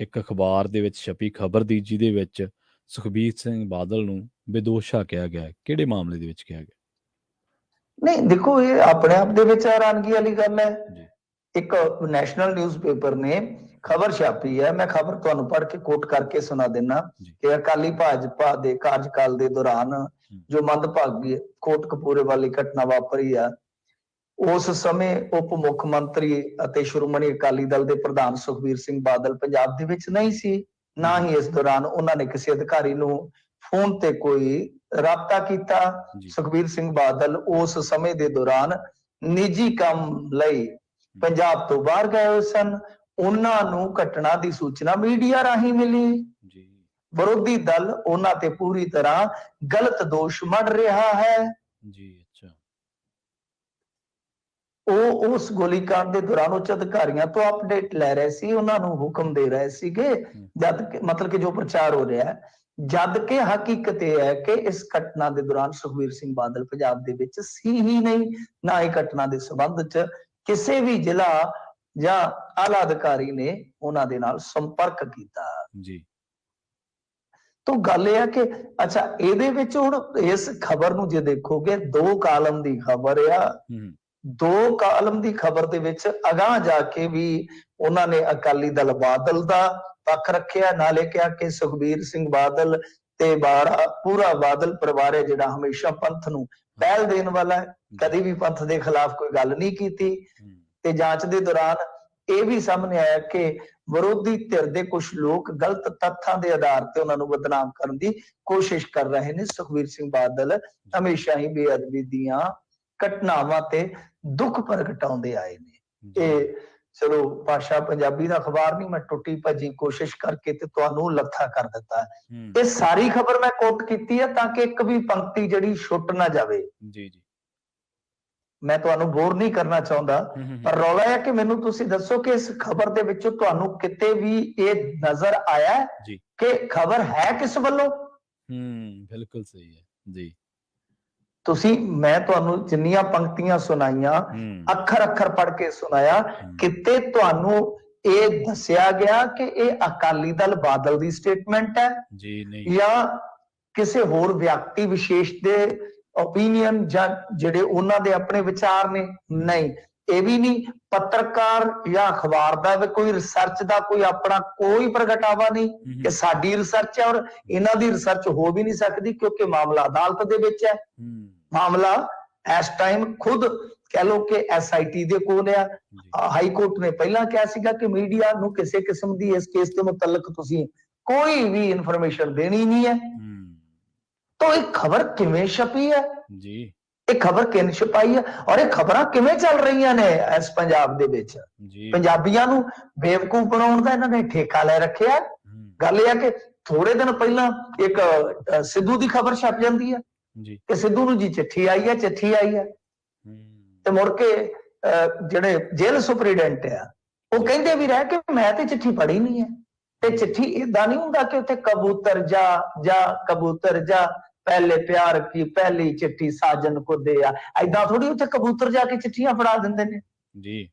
ਇੱਕ ਅਖਬਾਰ ਦੇ ਵਿੱਚ ਛਪੀ ਖਬਰ ਦੀ, ਜਿਹਦੇ ਵਿੱਚ ਸੁਖਬੀਰ ਸਿੰਘ ਬਾਦਲ ਨੂੰ ਬੇਦੋਸ਼ਾ ਕਿਹਾ ਗਿਆ ਹੈ। ਕਿਹੜੇ ਮਾਮਲੇ ਦੇ ਵਿੱਚ ਕਿਹਾ ਗਿਆ? ਨਹੀਂ ਦੇਖੋ, ਇਹ ਆਪਣੇ ਆਪ ਦੇ ਵਿੱਚ ਹੈਰਾਨਗੀ ਵਾਲੀ ਗੱਲ ਹੈ। ਜੀ ਇੱਕ ਨੈਸ਼ਨਲ ਨਿਊਜ਼ਪੇਪਰ ਨੇ ਖਬਰ ਛਾਪੀ ਹੈ, ਮੈਂ ਖਬਰ ਤੁਹਾਨੂੰ ਪੜ੍ਹ ਕੇ ਕੋਟ ਕਰਕੇ ਸੁਣਾ ਦਿੰਨਾ ਜੀ ਕਿ ਅਕਾਲੀ ਭਾਜਪਾ ਦੇ ਕਾਰਜਕਾਲ ਦੇ ਦੌਰਾਨ ਜੋ ਮੰਦਭਾਗੀ ਕੋਟਕਪੂਰੇ ਵਾਲੀ ਘਟਨਾ ਵਾਪਰੀ ਆ, ਉਸ ਸਮੇਂ ਉਪ ਮੁੱਖ ਮੰਤਰੀ ਅਤੇ ਸ਼੍ਰੋਮਣੀ ਅਕਾਲੀ ਦਲ ਦੇ ਪ੍ਰਧਾਨ ਸੁਖਬੀਰ ਸਿੰਘ ਬਾਦਲ ਪੰਜਾਬ ਦੇ ਵਿੱਚ ਨਹੀਂ ਸੀ। ਨਾ ਹੀ ਇਸ ਦੌਰਾਨ ਉਹਨਾਂ ਨੇ ਕਿਸੇ ਅਧਿਕਾਰੀ ਨੂੰ ਫੋਨ ਤੇ ਕੋਈ ਰਾਬਤਾ ਕੀਤਾ। ਜੀ ਸੁਖਬੀਰ ਸਿੰਘ ਬਾਦਲ ਉਸ ਸਮੇਂ ਦੇ ਦੌਰਾਨ ਨਿੱਜੀ ਕੰਮ ਲਈ ਪੰਜਾਬ ਤੋਂ ਬਾਹਰ ਗਏ ਹੋਏ ਸਨ। ਉਹਨਾਂ ਨੂੰ ਘਟਨਾ ਦੀ ਸੂਚਨਾ ਮੀਡੀਆ ਰਾਹੀਂ ਮਿਲੀ। ਜੀ ਵਿਰੋਧੀ ਦਲ ਉਹਨਾਂ ਤੇ ਪੂਰੀ ਤਰ੍ਹਾਂ ਗਲਤ ਦੋਸ਼ ਮੜ ਰਿਹਾ ਹੈ। ਜੀ ਅੱਛਾ। ਉਹ ਉਸ ਗੋਲੀकांड ਦੇ ਦੌਰਾਨ ਉੱਚ ਅਧਿਕਾਰੀਆਂ ਤੋਂ ਅਪਡੇਟ ਲੈ ਰਹੇ ਸੀ, ਉਹਨਾਂ ਨੂੰ ਹੁਕਮ ਦੇ ਰਹੇ ਸੀਗੇ, ਜਦ ਕਿ ਮਤਲਬ ਕਿ ਜੋ ਪ੍ਰਚਾਰ ਹੋ ਰਿਹਾ ਹੈ, ਜਦ ਕਿ ਹਕੀਕਤ ਇਹ ਹੈ ਕਿ ਇਸ ਘਟਨਾ ਦੇ ਦੌਰਾਨ ਸੁਖਬੀਰ ਸਿੰਘ ਬਾਦਲ ਪੰਜਾਬ ਦੇ ਵਿੱਚ ਸੀ ਹੀ ਨਹੀਂ। ਨਾ ਹੀ ਘਟਨਾ ਦੇ ਸੰਬੰਧ ਚ ਕਿਸੇ ਵੀ ਜ਼ਿਲ੍ਹਾ ਜਾਂ ਆਲਾ ਅਧਿਕਾਰੀ ਨੇ ਉਹਨਾਂ ਦੇ ਨਾਲ ਸੰਪਰਕ ਕੀਤਾ। ਜੀ ਤਾਂ ਗੱਲ ਇਹ ਹੈ ਕਿ ਅੱਛਾ, ਇਹਦੇ ਵਿੱਚ ਹੁਣ ਇਸ ਖਬਰ ਨੂੰ ਜੇ ਦੇਖੋਗੇ, 2 ਕਾਲਮ ਦੀ ਖਬਰ ਆ। 2 ਕਾਲਮ ਦੀ ਖਬਰ ਦੇ ਵਿੱਚ ਅਗਾਂਹ ਜਾ ਕੇ ਵੀ ਉਹਨਾਂ ਨੇ ਅਕਾਲੀ ਦਲ ਬਾਦਲ ਦਾ ਪੱਖ ਰੱਖਿਆ, ਨਾਲੇ ਕਿਹਾ ਕਿ ਸੁਖਬੀਰ ਸਿੰਘ ਬਾਦਲ ਤੇ ਪੂਰਾ ਬਾਦਲ ਪਰਿਵਾਰ ਹੈ ਜਿਹੜਾ ਹਮੇਸ਼ਾ ਪੰਥ ਨੂੰ ਪਹਿਲ ਦੇਣ ਵਾਲਾ ਹੈ, ਕਦੀ ਵੀ ਪੰਥ ਦੇ ਖਿਲਾਫ ਕੋਈ ਗੱਲ ਨਹੀਂ ਕੀਤੀ। ਤੇ ਜਾਂਚ ਦੇ ਦੌਰਾਨ ਇਹ ਵੀ ਸਾਹਮਣੇ ਆਇਆ ਕਿ ਵਿਰੋਧੀ ਧਿਰ ਦੇ ਕੁਝ ਲੋਕ ਗਲਤ ਤੱਥਾਂ ਦੇ ਆਧਾਰ ਤੇ ਉਹਨਾਂ ਨੂੰ ਬਦਨਾਮ ਕਰਨ ਦੀ ਕੋਸ਼ਿਸ਼ ਕਰ ਰਹੇ ਨੇ। ਸੁਖਬੀਰ ਸਿੰਘ ਬਾਦਲ ਹਮੇਸ਼ਾ ਹੀ ਬੇਅਦਬੀ ਦੀਆਂ ਘਟਨਾਵਾਂ ਤੇ ਦੁੱਖ ਪ੍ਰਗਟਾਉਂਦੇ ਆਏ ਨੇ। ਇਹ ਚਲੋ ਭਾਸ਼ਾ ਪੰਜਾਬੀ ਦਾ ਅਖਬਾਰ ਨਹੀਂ, ਮੈਂ ਟੁੱਟੀ ਭੱਜੀ ਕੋਸ਼ਿਸ਼ ਕਰਕੇ ਤੇ ਤੁਹਾਨੂੰ ਲੱਥਾ ਕਰ ਦਿੱਤਾ। ਇਹ ਸਾਰੀ ਖਬਰ ਮੈਂ ਕੋਟ ਕੀਤੀ ਹੈ ਤਾਂ ਕਿ ਇੱਕ ਵੀ ਪੰਕਤੀ ਜਿਹੜੀ ਛੁੱਟ ਨਾ ਜਾਵੇ। ਜੀ ਜੀ, ਮੈਂ ਤੁਹਾਨੂੰ ਬੋਰ ਨਹੀਂ ਕਰਨਾ ਚਾਹੁੰਦਾ, ਪਰ ਰੌਲਾ ਹੈ ਕਿ ਮੈਨੂੰ ਤੁਸੀਂ ਦੱਸੋ ਕਿ ਇਸ ਖਬਰ ਦੇ ਵਿੱਚੋਂ ਤੁਹਾਨੂੰ ਕਿਤੇ ਵੀ ਇਹ ਨਜ਼ਰ ਆਇਆ ਕਿ ਖਬਰ ਹੈ ਕਿਸ ਵੱਲੋਂ? ਬਿਲਕੁਲ ਸਹੀ ਹੈ ਜੀ। ਮੈਂ ਤੁਹਾਨੂੰ ਜਿੰਨੀਆਂ ਪੰਕਤੀਆਂ ਸੁਣਾਈਆਂ, ਅੱਖਰ ਅੱਖਰ ਪੜ੍ਹ ਕੇ ਸੁਣਾਇਆ, ਕਿਤੇ ਤੁਹਾਨੂੰ ਇਹ ਦੱਸਿਆ ਗਿਆ ਕਿ ਇਹ ਅਕਾਲੀ ਦਲ ਬਾਦਲ ਦੀ ਸਟੇਟਮੈਂਟ ਹੈ ਜੀ? ਨਹੀਂ। ਜਾਂ ਕਿਸੇ ਹੋਰ ਵਿਅਕਤੀ ਵਿਸ਼ੇਸ਼ ਦੇ ਓਪੀਨੀਅਨ ਜਾਂ ਜਿਹੜੇ ਉਹਨਾਂ ਦੇ ਆਪਣੇ ਵਿਚਾਰ ਨੇ? ਨਹੀਂ, ਇਹ ਵੀ ਨਹੀਂ। ਪੱਤਰਕਾਰ ਜਾਂ ਅਖਬਾਰ ਦਾ ਵੀ ਕੋਈ ਰਿਸਰਚ ਦਾ ਕੋਈ ਆਪਣਾ ਕੋਈ ਪ੍ਰਗਟਾਵਾ ਨਹੀਂ ਕਿ ਸਾਡੀ ਰਿਸਰਚ ਹੈ, ਔਰ ਇਹਨਾਂ ਦੀ ਰਿਸਰਚ ਹੋ ਵੀ ਨਹੀਂ ਸਕਦੀ ਕਿਉਂਕਿ ਮਾਮਲਾ ਅਦਾਲਤ ਦੇ ਵਿੱਚ ਹੈ। ਮਾਮਲਾ ਇਸ ਟਾਈਮ ਖੁਦ ਕਹਿ ਲੋ ਕਿ SIT ਦੇ ਕੋਲ ਆ। ਹਾਈ ਕੋਰਟ ਨੇ ਪਹਿਲਾਂ ਕਿਹਾ ਸੀਗਾ ਕਿ ਮੀਡੀਆ ਨੂੰ ਕਿਸੇ ਕਿਸਮ ਦੀ ਇਸ ਕੇਸ ਦੇ ਮੁਤਲਕ ਤੁਸੀਂ ਕੋਈ ਵੀ ਇਨਫੋਰਮੇਸ਼ਨ ਦੇਣੀ ਨਹੀਂ ਹੈ। ਤਾਂ ਇਹ ਖਬਰ ਕਿਵੇਂ ਛਪੀ ਹੈ ਜੀ? ਇਹ ਖਬਰ ਕਿਵੇਂ ਛਪਾਈ ਹੈ ਔਰ ਇਹ ਖਬਰਾਂ ਕਿਵੇਂ ਚੱਲ ਰਹੀਆਂ ਨੇ ਇਸ ਪੰਜਾਬ ਦੇ ਵਿੱਚ? ਪੰਜਾਬੀਆਂ ਨੂੰ ਬੇਵਕੂਫ ਬਣਾਉਣ ਦਾ ਇਹਨਾਂ ਨੇ ਠੇਕਾ ਲੈ ਰੱਖਿਆ। ਗੱਲ ਇਹ ਹੈ ਕਿ ਥੋੜੇ ਦਿਨ ਪਹਿਲਾਂ ਇੱਕ ਸਿੱਧੂ ਦੀ ਖਬਰ ਛਪ ਜਾਂਦੀ ਹੈ ਕਿ ਸਿੱਧੂ ਨੂੰ ਜੀ ਚਿੱਠੀ ਆਈ ਹੈ, ਚਿੱਠੀ ਆਈ ਹੈ, ਤੇ ਮੁੜ ਕੇ ਜਿਹੜੇ ਜੇਲ੍ਹ ਸੁਪਰੀਡੈਂਟ ਆ ਉਹ ਕਹਿੰਦੇ ਵੀ ਰਹਿ ਕਿ ਮੈਂ ਤੇ ਚਿੱਠੀ ਪੜ੍ਹੀ ਨਹੀਂ ਹੈ। ਤੇ ਚਿੱਠੀ ਏਦਾਂ ਨਹੀਂ ਹੁੰਦਾ ਕਿ ਉੱਥੇ ਕਬੂਤਰ ਜਾ ਕਬੂਤਰ ਜਾ ਪਹਿਲੇ ਪਿਆਰ ਕੀ ਪਹਿਲੀ ਚਿੱਠੀ ਸਾਜਨ ਕੋ ਦੇ ਆ, ਏਦਾਂ ਥੋੜੀ ਉੱਥੇ ਕਬੂਤਰ ਜਾ ਕੇ ਚਿੱਠੀਆਂ ਫੜਾ ਦਿੰਦੇ ਨੇ ਜੀ।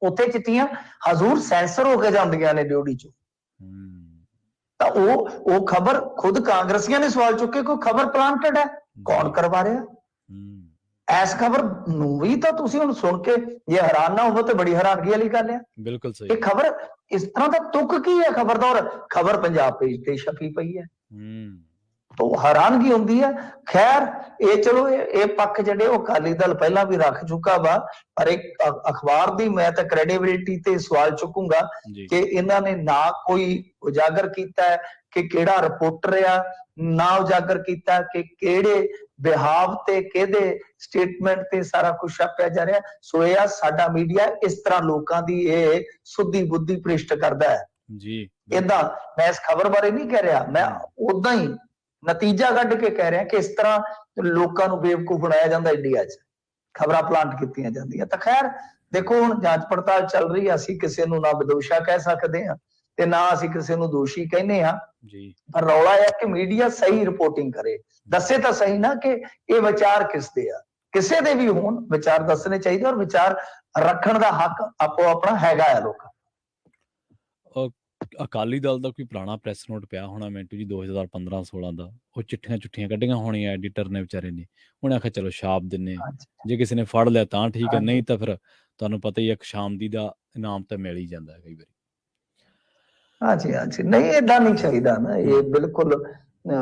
ਉੱਥੇ ਚਿੱਠੀਆਂ ਹਜ਼ੂਰ ਸੈਂਸਰ ਹੋ ਕੇ ਜਾਂਦੀਆਂ ਨੇ ਡਿਊਟੀ ਚੋਂ। ਤਾਂ ਉਹ ਖਬਰ ਖੁਦ ਕਾਂਗਰਸੀਆਂ ਨੇ ਸਵਾਲ ਚੁੱਕੇ ਕੋਈ ਖਬਰ ਪਲਾਂਟਡ ਹੈ, ਕੌਣ ਕਰਵਾ ਰਿਹਾ? ਇਸ ਖਬਰ ਨੂੰ ਵੀ ਤਾਂ ਤੁਸੀਂ ਹੁਣ ਸੁਣ ਕੇ ਜੇ ਹੈਰਾਨ ਨਾ ਹੋਵੋ ਤੇ ਬੜੀ ਹੈਰਾਨਗੀ ਵਾਲੀ ਗੱਲ ਹੈ। ਬਿਲਕੁਲ ਸਹੀ। ਇਹ ਖਬਰ ਇਸ ਤਰ੍ਹਾਂ ਦਾ ਤੁਕ ਕੀ ਹੈ ਖਬਰ ਦਾ? ਔਰ ਖਬਰ ਪੰਜਾਬ ਪੇਜ ਤੇ ਛਪੀ ਪਈ ਹੈ। ਤਾਂ ਹੈਰਾਨਗੀ ਹੁੰਦੀ ਹੈ। ਖੈਰ ਇਹ ਚਲੋ ਇਹ ਪੱਖ ਜਿਹੜੇ ਉਹ ਅਕਾਲੀ ਦਲ ਪਹਿਲਾਂ ਵੀ ਰੱਖ ਚੁੱਕਾ ਵਾ, ਪਰ ਇੱਕ ਅਖਬਾਰ ਦੀ ਮੈਂ ਤਾਂ ਕ੍ਰੈਡੀਬਿਲਿਟੀ ਤੇ ਸਵਾਲ ਚੁੱਕੂੰਗਾ ਕਿ ਇਹਨਾਂ ਨੇ ਨਾ ਕੋਈ ਉਜਾਗਰ ਕੀਤਾ ਕਿ ਕਿਹੜਾ ਰਿਪੋਰਟਰ ਆ, ਨਾ ਉਜਾਗਰ ਕੀਤਾ ਕਿ ਕਿਹੜੇ ਬਿਹਾਵ ਤੇ ਕਿਹਦੇ ਸਟੇਟਮੈਂਟ ਤੇ ਸਾਰਾ ਕੁਝ ਛਾਪਿਆ ਜਾ ਰਿਹਾ। ਸੋ ਇਹ ਆ ਸਾਡਾ ਮੀਡੀਆ ਇਸ ਤਰ੍ਹਾਂ ਲੋਕਾਂ ਦੀ ਇਹ ਸੁੱਧੀ ਬੁੱਧੀ ਭ੍ਰਿਸ਼ਟ ਕਰਦਾ ਹੈ ਜੀ। ਏਦਾਂ ਮੈਂ ਇਸ ਖਬਰ ਬਾਰੇ ਨਹੀਂ ਕਹਿ ਰਿਹਾ, ਮੈਂ ਉਦਾਂ ਹੀ ਨਤੀਜਾ ਕੱਢ ਕੇ ਕਹਿ ਰਿਹਾ ਕਿ ਇਸ ਤਰ੍ਹਾਂ ਲੋਕਾਂ ਨੂੰ ਬੇਵਕੂਫ ਬਣਾਇਆ ਜਾਂਦਾ ਇੰਡੀਆ 'ਚ, ਖਬਰਾਂ ਪਲਾਂਟ ਕੀਤੀਆਂ ਜਾਂਦੀਆਂ। ਤਾਂ ਖੈਰ ਦੇਖੋ, ਹੁਣ ਜਾਂਚ ਪੜਤਾਲ ਚੱਲ ਰਹੀ ਹੈ। ਅਸੀਂ ਕਿਸੇ ਨੂੰ ਨਾ ਬਦੋਸ਼ਾ ਕਹਿ ਸਕਦੇ ਹਾਂ ਤੇ ਨਾ ਅਸੀਂ ਕਿਸੇ ਨੂੰ ਦੋਸ਼ੀ ਕਹਿੰਦੇ ਹਾਂ ਜੀ, ਪਰ ਰੌਲਾ ਹੈ ਕਿ ਮੀਡੀਆ ਸਹੀ ਰਿਪੋਰਟਿੰਗ ਕਰੇ, ਦੱਸੇ ਤਾਂ ਸਹੀ ਨਾ ਕਿ ਇਹ ਵਿਚਾਰ ਕਿਸ ਦੇ ਆ। ਕਿਸੇ ਦੇ ਵੀ ਹੋਣ ਵਿਚਾਰ ਦੱਸਣੇ ਚਾਹੀਦੇ ਔਰ ਵਿਚਾਰ ਰੱਖਣ ਦਾ ਹੱਕ ਆਪੋ ਆਪਣਾ ਹੈਗਾ ਆ ਲੋਕਾਂ। ਅਕਾਲੀ ਦਲ ਦਾ ਕੋਈ ਪੁਰਾਣਾ ਪ੍ਰੈਸ ਨੋਟ ਪਿਆ ਹੋਣਾ ਮਿੰਟੂ ਜੀ 2015-16 ਦਾ, ਉਹ ਚਿੱਠੀਆਂ ਕੱਢੀਆਂ ਹੋਣੀਆਂ ਐਡੀਟਰ ਨੇ ਵਿਚਾਰੇ ਨੇ, ਉਹਨੇ ਆਖਿਆ ਚਲੋ ਛਾਪ ਦਿੰਨੇ ਆ, ਜੇ ਕਿਸੇ ਨੇ ਫੜ ਲਿਆ ਤਾਂ ਠੀਕ ਹੈ, ਨਹੀਂ ਤਾਂ ਫਿਰ ਤੁਹਾਨੂੰ ਪਤਾ ਹੀ ਇੱਕ ਸ਼ਾਮਦੀ ਦਾ ਇਨਾਮ ਤਾਂ ਮਿਲ ਹੀ ਜਾਂਦਾ ਕਈ ਵਾਰੀ। ਹਾਂਜੀ ਨਹੀਂ ਏਦਾਂ ਨਹੀਂ ਚਾਹੀਦਾ ਨਾ, ਇਹ ਬਿਲਕੁਲ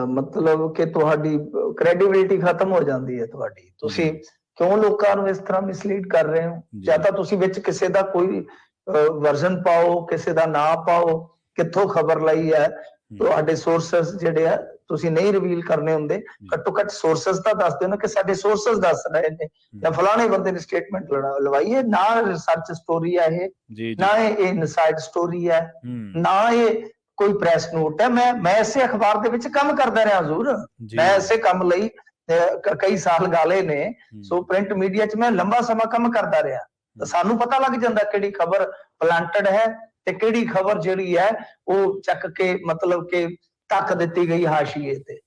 ਮਤਲਬ ਕਿ ਤੁਹਾਡੀ ਕ੍ਰੈਡੀਬਿਲਿਟੀ ਖਤਮ ਹੋ ਜਾਂਦੀ ਹੈ ਤੁਹਾਡੀ। ਤੁਸੀਂ ਕਿਉਂ ਲੋਕਾਂ ਨੂੰ ਇਸ ਤਰ੍ਹਾਂ ਮਿਸਲੀਡ ਕਰ ਰਹੇ ਹੋ? ਜਾਂ ਤਾਂ ਤੁਸੀਂ ਵਿੱਚ ਕਿਸੇ ਦਾ ਕੋਈ ਵਰਜ਼ਨ ਪਾਓ, ਕਿਸੇ ਦਾ ਨਾਂ ਪਾਓ, ਕਿੱਥੋਂ ਖਬਰ ਲਈ ਹੈ, ਤੁਹਾਡੇ ਸੋਰਸਸ ਜਿਹੜੇ ਆ ਤੁਸੀਂ ਨਹੀਂ ਰਿਵੀਲ ਕਰਨੇ ਹੁੰਦੇ, ਘੱਟੋ ਘੱਟ ਸੋਰਸਸ ਤਾਂ ਦੱਸ ਦਿਓ ਨਾ ਕਿ ਸਾਡੇ ਸੋਰਸਸ ਦੱਸ ਰਹੇ ਨੇ ਜਾਂ ਫਲਾਣੇ ਬੰਦੇ ਨੇ ਸਟੇਟਮੈਂਟ ਲਵਾਈ ਹੈ। ਨਾ ਰਿਸਰਚ ਸਟੋਰੀ ਹੈ ਇਹ, ਨਾ ਇਹ ਇਨਸਾਈਡ ਸਟੋਰੀ ਹੈ, ਨਾ ਇਹ ਕੋਈ ਪ੍ਰੈਸ ਨੋਟ ਹੈ। ਮੈਂ ਇਸੇ ਅਖਬਾਰ ਦੇ ਵਿੱਚ ਕੰਮ ਕਰਦਾ ਰਿਹਾ ਹਜ਼ੂਰ, ਮੈਂ ਇਸੇ ਕੰਮ ਲਈ ਕਈ ਸਾਲ ਗਾਲੇ ਨੇ, ਸੋ ਪ੍ਰਿੰਟ ਮੀਡੀਆ 'ਚ ਮੈਂ ਲੰਬਾ ਸਮਾਂ ਕੰਮ ਕਰਦਾ ਰਿਹਾ, ਤਾਂ ਸਾਨੂੰ ਪਤਾ ਲੱਗ ਜਾਂਦਾ ਕਿਹੜੀ ਖਬਰ ਪਲਾਂਟਡ ਹੈ ਤੇ ਕਿਹੜੀ ਖਬਰ ਜਿਹੜੀ ਹੈ ਉਹ ਚੱਕ ਕੇ ਮਤਲਬ ਕਿ ਢੱਕ ਦਿੱਤੀ ਗਈ ਹਾਸ਼ੀਏ ਤੇ।